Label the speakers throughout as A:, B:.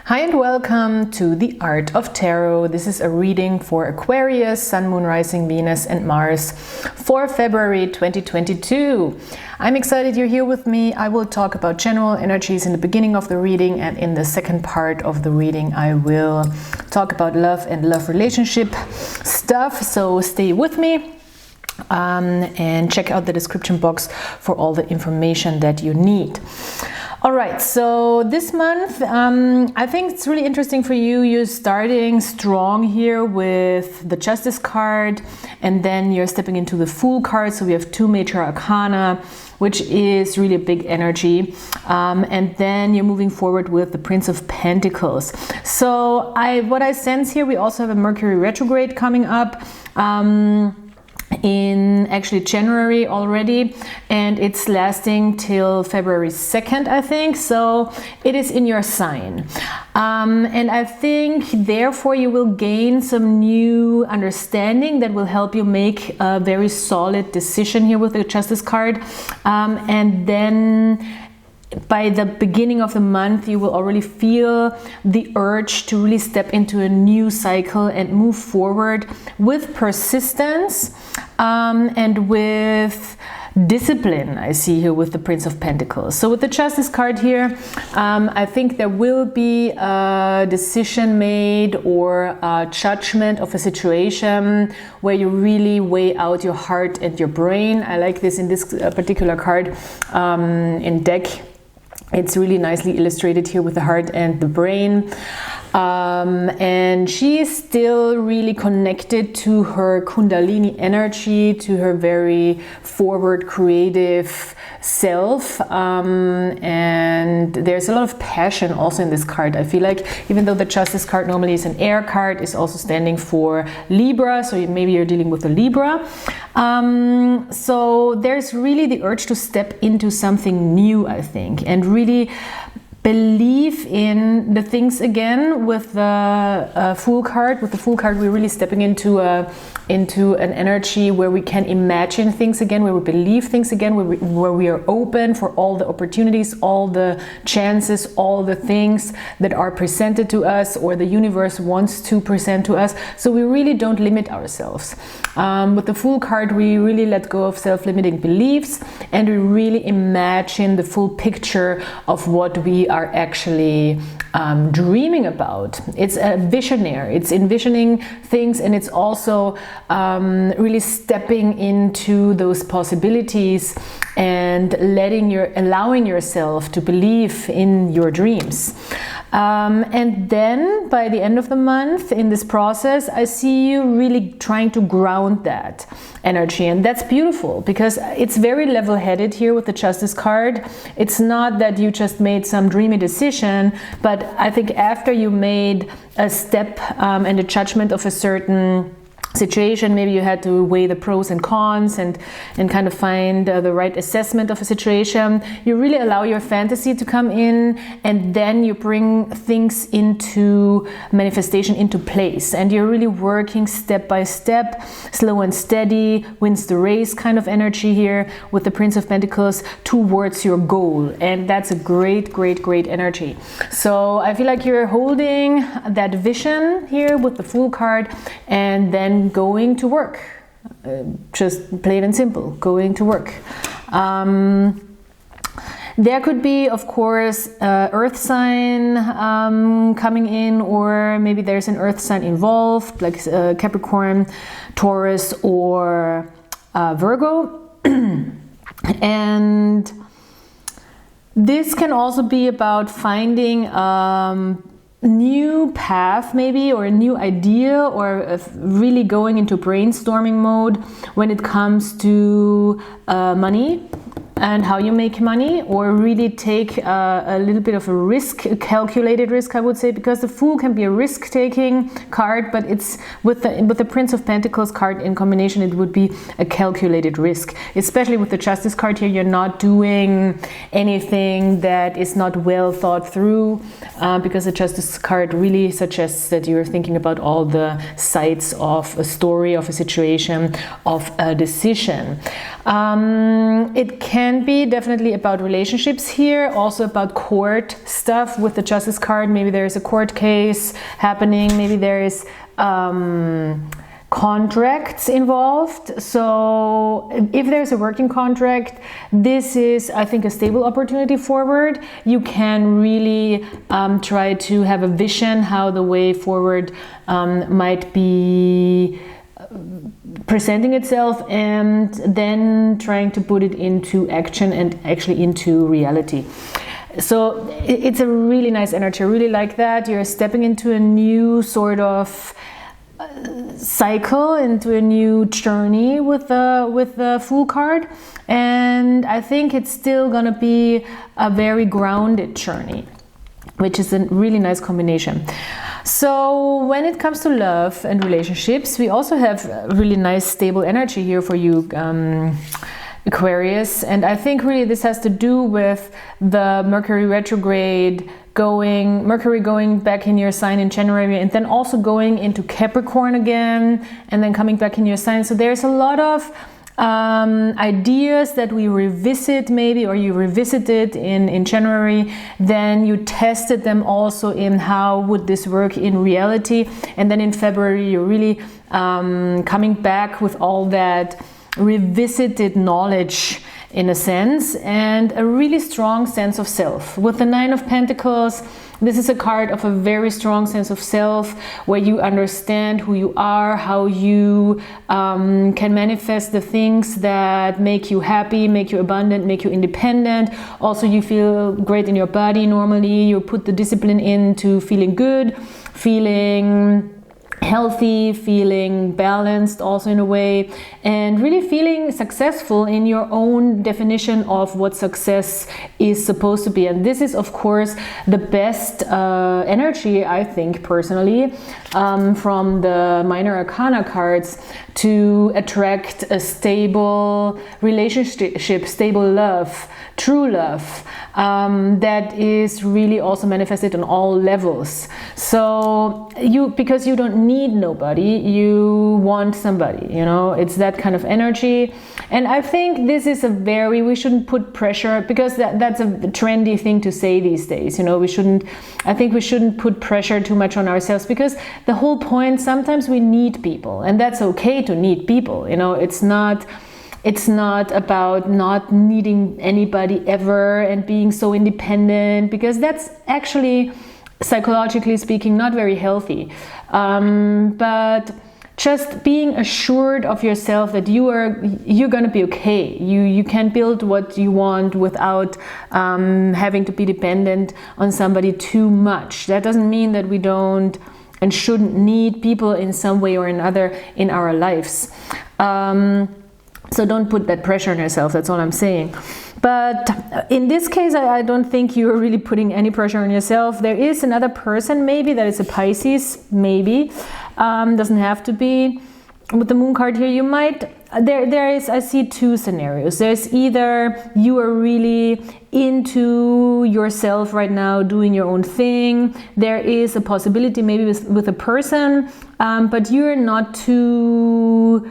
A: Hi and welcome to the Art of Tarot. This is a reading for Aquarius, Sun, Moon, Rising, Venus and Mars for February 2022. I'm excited you're here with me. I will talk about general energies in the beginning of the reading, and in the second part of the reading I will talk about love and love relationship stuff. So stay with me. And check out the description box for all the information that you need. All right, so this month, I think it's really interesting for you. You're starting strong here with the Justice card, and then you're stepping into the Fool card. So we have two major arcana, which is really a big energy. And then you're moving forward with the Prince of Pentacles. So what I sense here, we also have a Mercury retrograde coming up. In actually January already, and it's lasting till February 2nd, I think. So it is in your sign, and I think therefore you will gain some new understanding that will help you make a very solid decision here with the Justice card, and then by the beginning of the month, you will already feel the urge to really step into a new cycle and move forward with persistence and with discipline. I see here with the Prince of Pentacles. So with the Justice card here, I think there will be a decision made or a judgment of a situation where you really weigh out your heart and your brain. I like this in this particular card in deck. It's really nicely illustrated here with the heart and the brain. And she is still really connected to her Kundalini energy, to her very forward creative self, and there's a lot of passion also in this card. I feel like even though the Justice card normally is an air card, is also standing for Libra, so maybe you're dealing with a Libra. So there's really the urge to step into something new, I think, and really believe in the things again. With the Fool card, we're really stepping into an energy where we can imagine things again, where we believe things again, where we are open for all the opportunities, all the chances, all the things that are presented to us or the universe wants to present to us. So we really don't limit ourselves. With the Fool card, we really let go of self-limiting beliefs, and we really imagine the full picture of what we are actually dreaming about. It's a visionary, it's envisioning things, and it's also really stepping into those possibilities and allowing yourself to believe in your dreams. And then by the end of the month, in this process, I see you really trying to ground that energy, and that's beautiful because it's very level-headed here with the Justice card. It's not that you just made some dreamy decision, but I think after you made a step and a judgment of a certain situation, maybe you had to weigh the pros and cons and kind of find the right assessment of a situation. You really allow your fantasy to come in, and then you bring things into manifestation, into place, and you're really working step by step, slow and steady, wins the race kind of energy here with the Prince of Pentacles towards your goal, and that's a great energy. So I feel like you're holding that vision here with the Fool card, and then going to work, just plain and simple, going to work. There could be, of course, earth sign coming in, or maybe there's an earth sign involved, like Capricorn, Taurus, or Virgo. And this can also be about finding new path maybe, or a new idea, or really going into brainstorming mode when it comes to money and how you make money, or really take a little bit of a risk, a calculated risk, I would say, because the Fool can be a risk-taking card, but it's with the Prince of Pentacles card in combination, it would be a calculated risk. Especially with the Justice card here, you're not doing anything that is not well thought through, because the Justice card really suggests that you're thinking about all the sides of a story, of a situation, of a decision. It can can be definitely about relationships here, also about court stuff with the Justice card. Maybe there is a court case happening, maybe there is contracts involved. So if there's a working contract, this is, I think, a stable opportunity forward. You can really try to have a vision how the way forward might be presenting itself, and then trying to put it into action and actually into reality. So it's a really nice energy. I really like that. You're stepping into a new sort of cycle, into a new journey with the Fool card, and I think it's still gonna be a very grounded journey, which is a really nice combination. So when it comes to love and relationships, we also have a really nice stable energy here for you, Aquarius, and I think really this has to do with the Mercury retrograde Mercury going back in your sign in January, and then also going into Capricorn again, and then coming back in your sign. So there's a lot of ideas that we revisit, maybe, or you revisited in January, then you tested them also in how would this work in reality, and then in February you're really coming back with all that revisited knowledge in a sense, and a really strong sense of self. With the Nine of Pentacles, this is a card of a very strong sense of self, where you understand who you are, how you can manifest the things that make you happy, make you abundant, make you independent. Also, you feel great in your body normally. You put the discipline into feeling good, feeling healthy, feeling balanced also in a way, and really feeling successful in your own definition of what success is supposed to be. And this is, of course, the best energy, I think personally, from the minor arcana cards to attract a stable relationship, stable love, true love, that is really also manifested on all levels. So because you don't need nobody, you want somebody, you know, it's that kind of energy. And I think this is we shouldn't put pressure, because that's a trendy thing to say these days, you know. I think we shouldn't put pressure too much on ourselves, because the whole point, sometimes we need people, and that's okay to need people, you know. It's not about not needing anybody ever and being so independent, because that's actually, psychologically speaking, not very healthy. But just being assured of yourself that you're gonna be okay. You can build what you want without having to be dependent on somebody too much. That doesn't mean that we don't and shouldn't need people in some way or another in our lives. So don't put that pressure on yourself, that's all I'm saying. But in this case, I don't think you're really putting any pressure on yourself. There is another person, maybe, that is a Pisces, maybe. Doesn't have to be. With the Moon card here, you might, there is, I see two scenarios. There's either you are really into yourself right now, doing your own thing. There is a possibility maybe with a person, but you're not too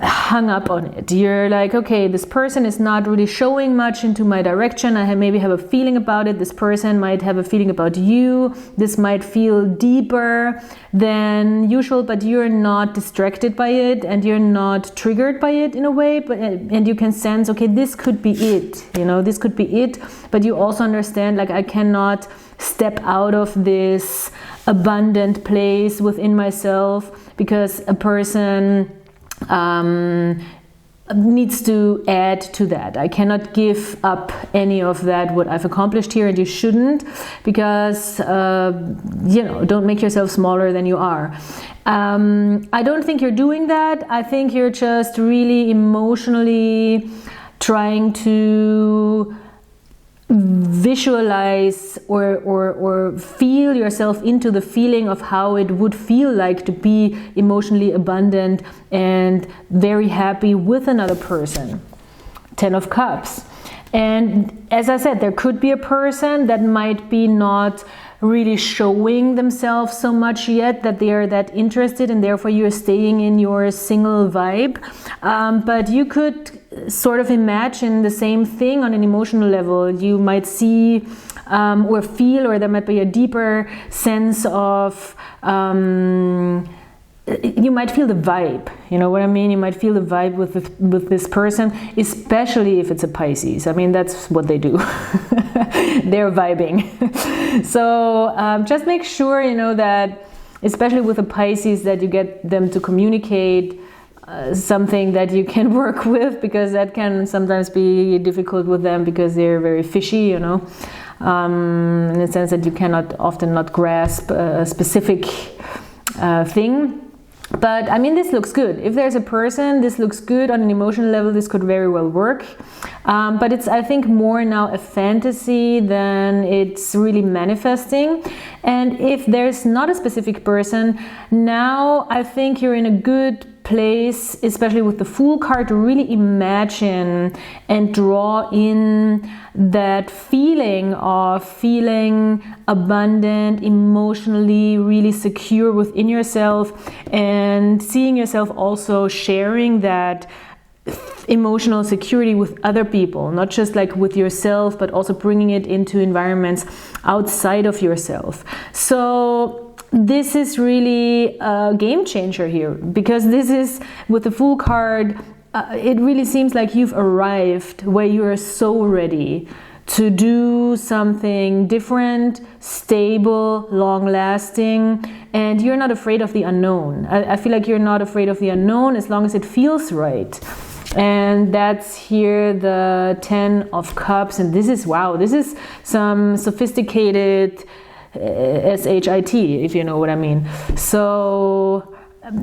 A: hung up on it. You're like, okay, this person is not really showing much into my direction. I maybe have a feeling about it. This person might have a feeling about you. This might feel deeper than usual, but you're not distracted by it, and you're not triggered by it in a way, and you can sense, okay, this could be it, you know, this could be it. But you also understand, like, I cannot step out of this abundant place within myself, because a person needs to add to that. I cannot give up any of that, what I've accomplished here, and you shouldn't, because you know, don't make yourself smaller than you are. I don't think you're doing that. I think you're just really emotionally trying to visualize or feel yourself into the feeling of how it would feel like to be emotionally abundant and very happy with another person. 10 of Cups. And as I said, there could be a person that might be not really showing themselves so much yet that they are that interested, and therefore you're staying in your single vibe. But you could sort of imagine the same thing on an emotional level. You might see or feel, or there might be a deeper sense of you might feel the vibe, you know what I mean? You might feel the vibe with this person, especially if it's a Pisces. I mean, that's what they do. They're vibing. So just make sure, you know, that especially with the Pisces, that you get them to communicate something that you can work with, because that can sometimes be difficult with them because they're very fishy, you know, in the sense that you cannot often not grasp a specific thing. But I mean, this looks good. If there's a person, this looks good on an emotional level. This could very well work. But it's, I think, more now a fantasy than it's really manifesting. And if there's not a specific person, now I think you're in a good place, especially with the Fool card, to really imagine and draw in that feeling of feeling abundant, emotionally really secure within yourself, and seeing yourself also sharing that emotional security with other people, not just like with yourself, but also bringing it into environments outside of yourself. So this is really a game changer here, because this is, with the Fool card, it really seems like you've arrived where you are so ready to do something different, stable, long-lasting, and you're not afraid of the unknown. I feel like you're not afraid of the unknown as long as it feels right. And that's here the 10 of Cups, and this is, wow, this is some sophisticated SHIT, if you know what I mean. So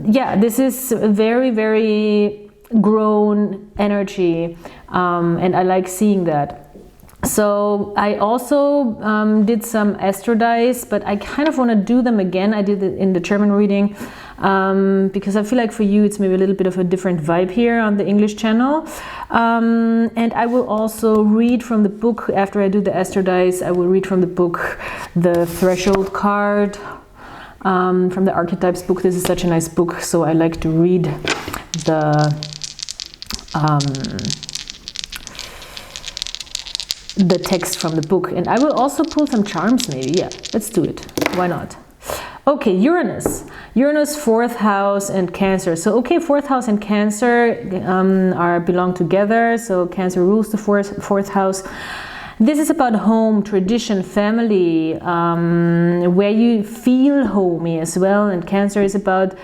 A: yeah, this is very, very grown energy, and I like seeing that. So I also did some Astro dice, but I kind of want to do them again. I did it in the German reading, because I feel like for you it's maybe a little bit of a different vibe here on the English channel. And I will also read from the book, after I do the Astro dice, I will read from the book the Threshold card, from the Archetypes book. This is such a nice book, so I like to read the text from the book. And I will also pull some charms maybe. Yeah, let's do it. Why not? Okay, Uranus, 4th house and Cancer. So okay, 4th house and Cancer belong together. So Cancer rules the fourth house. This is about home, tradition, family, where you feel homey as well. And Cancer is about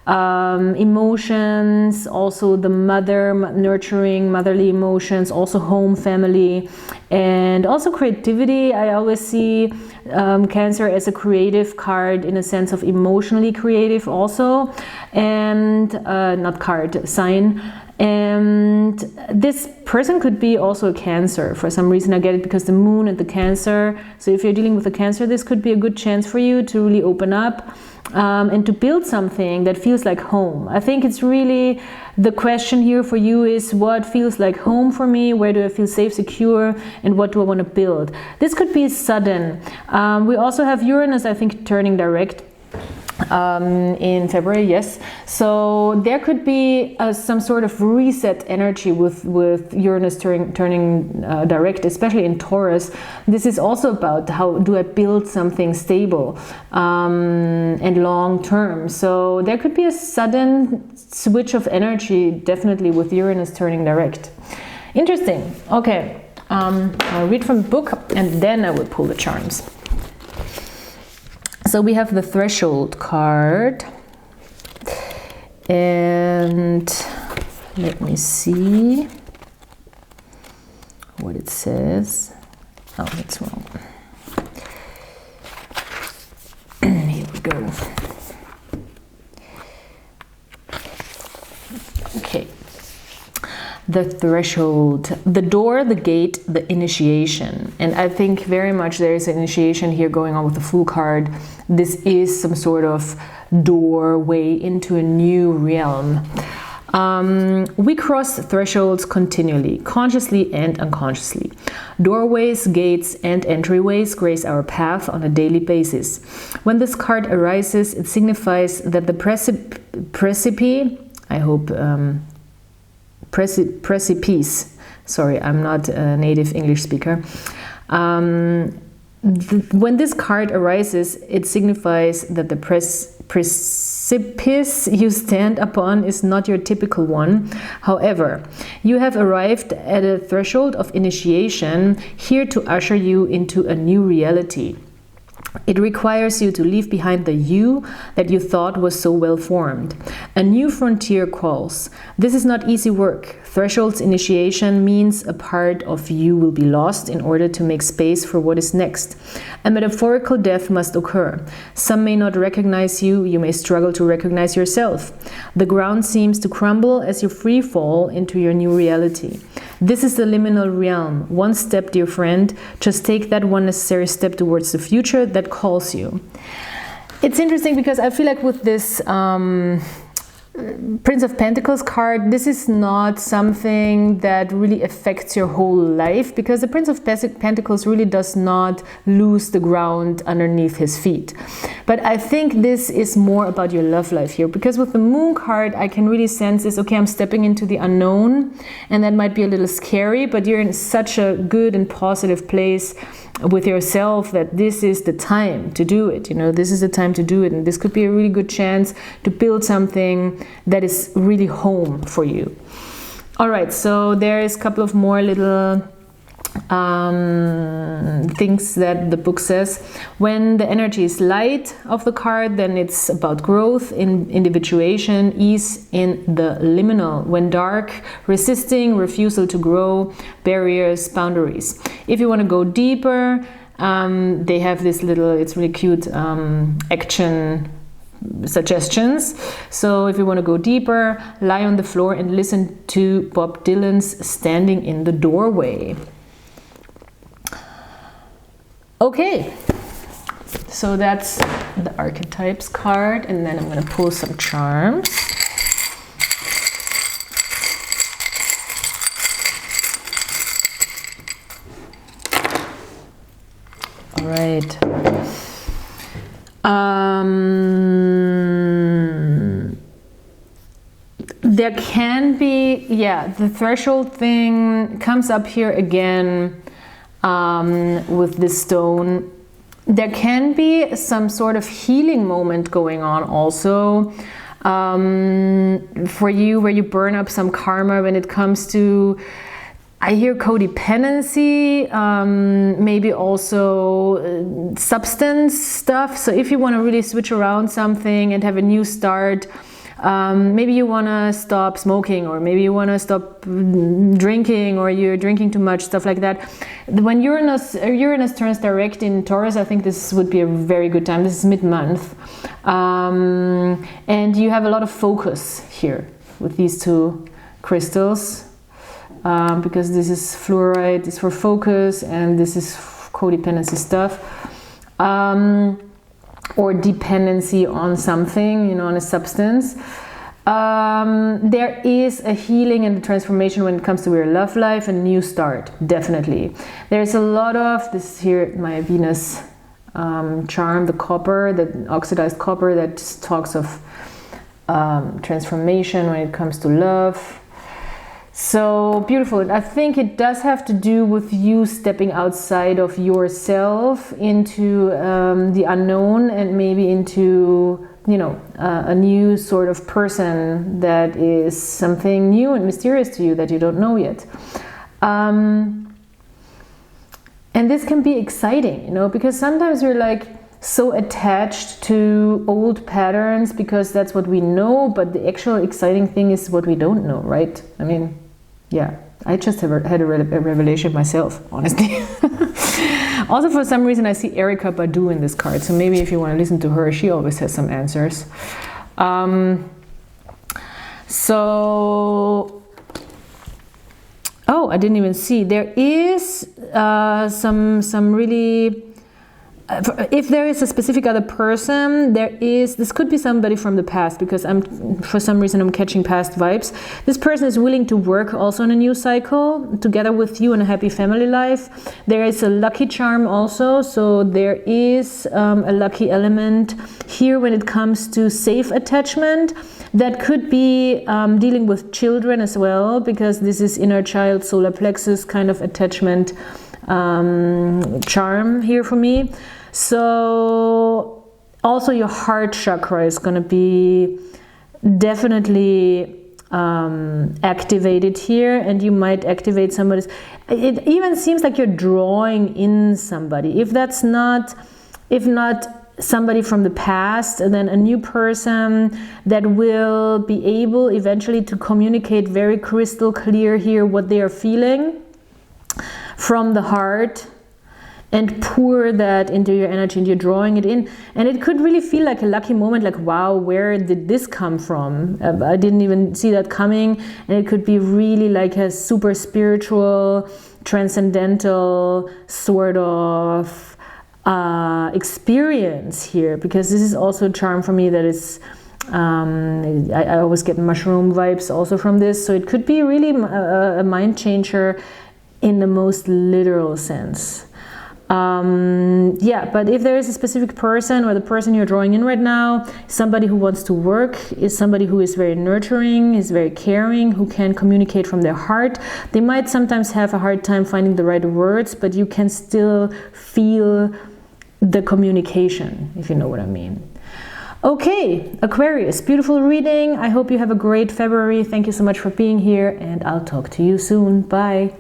A: emotions, also the nurturing motherly emotions, also home, family, and also creativity. I always see Cancer as a creative card, in a sense of emotionally creative also, and not card, sign. And this person could be also a Cancer. For some reason I get it because the Moon and the Cancer. So if you're dealing with a Cancer, this could be a good chance for you to really open up and to build something that feels like home. I think it's really, the question here for you is, what feels like home for me? Where do I feel safe, secure, and what do I want to build? This could be sudden. We also have Uranus, I think, turning direct in February, yes. So there could be some sort of reset energy with Uranus turning direct, especially in Taurus. This is also about how do I build something stable and long term. So there could be a sudden switch of energy, definitely, with Uranus turning direct. Interesting. Okay, I'll read from the book and then I will pull the charms. So we have the Threshold card, and let me see what it says. Oh, that's wrong. Here we go. Okay. The threshold, the door, the gate, the initiation. And I think very much there is an initiation here going on with the Fool card. This is some sort of doorway into a new realm. We cross thresholds continually, consciously and unconsciously. Doorways, gates, and entryways grace our path on a daily basis. When this card arises, it signifies that the precipice. Sorry, I'm not a native English speaker. When this card arises, it signifies that the precipice you stand upon is not your typical one. However, you have arrived at a threshold of initiation, here to usher you into a new reality. It requires you to leave behind the you that you thought was so well formed. A new frontier calls. This is not easy work. Threshold's initiation means a part of you will be lost in order to make space for what is next. A metaphorical death must occur. Some may not recognize you, you may struggle to recognize yourself. The ground seems to crumble as you free fall into your new reality. This is the liminal realm. One step, dear friend, just take that one necessary step towards the future that calls you. It's interesting because I feel like with this Prince of Pentacles card, this is not something that really affects your whole life, because the Prince of Pentacles really does not lose the ground underneath his feet. But I think this is more about your love life here, because with the Moon card, I can really sense this, okay, I'm stepping into the unknown, and that might be a little scary, but you're in such a good and positive place with yourself that this is the time to do it. You know, this is the time to do it, and this could be a really good chance to build something that is really home for you. All right, so there is a couple of more little things that the book says. When the energy is light of the card, then it's about growth, individuation, ease in the liminal. When dark, resisting, refusal to grow, barriers, boundaries. If you want to go deeper, they have this little, it's really cute, action suggestions. So if you want to go deeper, lie on the floor and listen to Bob Dylan's Standing in the Doorway. Okay, so that's the archetypes card, and then I'm going to pull some charms. All right. There can be, yeah, the threshold thing comes up here again. With this stone, there can be some sort of healing moment going on also for you, where you burn up some karma when it comes to, I hear codependency, maybe also substance stuff. So if you want to really switch around something and have a new start, maybe you want to stop smoking, or maybe you want to stop drinking, or you're drinking too much, stuff like that. When Uranus turns direct in Taurus, I think this would be a very good time. This is mid-month. And you have a lot of focus here with these two crystals, because this is fluorite, it's for focus, and this is codependency stuff. Or dependency on something, you know, on a substance. There is a healing and a transformation when it comes to your love life, and new start, definitely. There's a lot of this here, my Venus charm, the copper, the oxidized copper, that just talks of transformation when it comes to love. So beautiful. I think it does have to do with you stepping outside of yourself into the unknown, and maybe into, you know, a new sort of person that is something new and mysterious to you that you don't know yet. And this can be exciting, you know, because sometimes we're like so attached to old patterns because that's what we know, but the actual exciting thing is what we don't know, right? I mean, yeah, I just had a revelation myself, honestly. Also, for some reason, I see Erykah Badu in this card, so maybe if you want to listen to her, she always has some answers. Oh, I didn't even see. There is some really if there is a specific other person, this could be somebody from the past, because for some reason I'm catching past vibes. This person is willing to work also on a new cycle together with you in a happy family life. There is a lucky charm also, so there is a lucky element here when it comes to safe attachment. That could be dealing with children as well, because this is inner child, solar plexus kind of attachment charm here for me. So also your heart chakra is going to be definitely activated here, and you might activate somebody's. It even seems like you're drawing in somebody. If not somebody from the past, and then a new person that will be able eventually to communicate very crystal clear here what they are feeling from the heart, and pour that into your energy, and you're drawing it in. And it could really feel like a lucky moment, like, wow, where did this come from? I didn't even see that coming. And it could be really like a super spiritual, transcendental sort of experience here, because this is also a charm for me that is, I always get mushroom vibes also from this. So it could be really a mind changer in the most literal sense. Yeah, but if there is a specific person, or the person you're drawing in right now, somebody who wants to work, is somebody who is very nurturing, is very caring, who can communicate from their heart. They might sometimes have a hard time finding the right words, but you can still feel the communication, if you know what I mean. Okay, Aquarius, beautiful reading. I hope you have a great February. Thank you so much for being here, and I'll talk to you soon. Bye.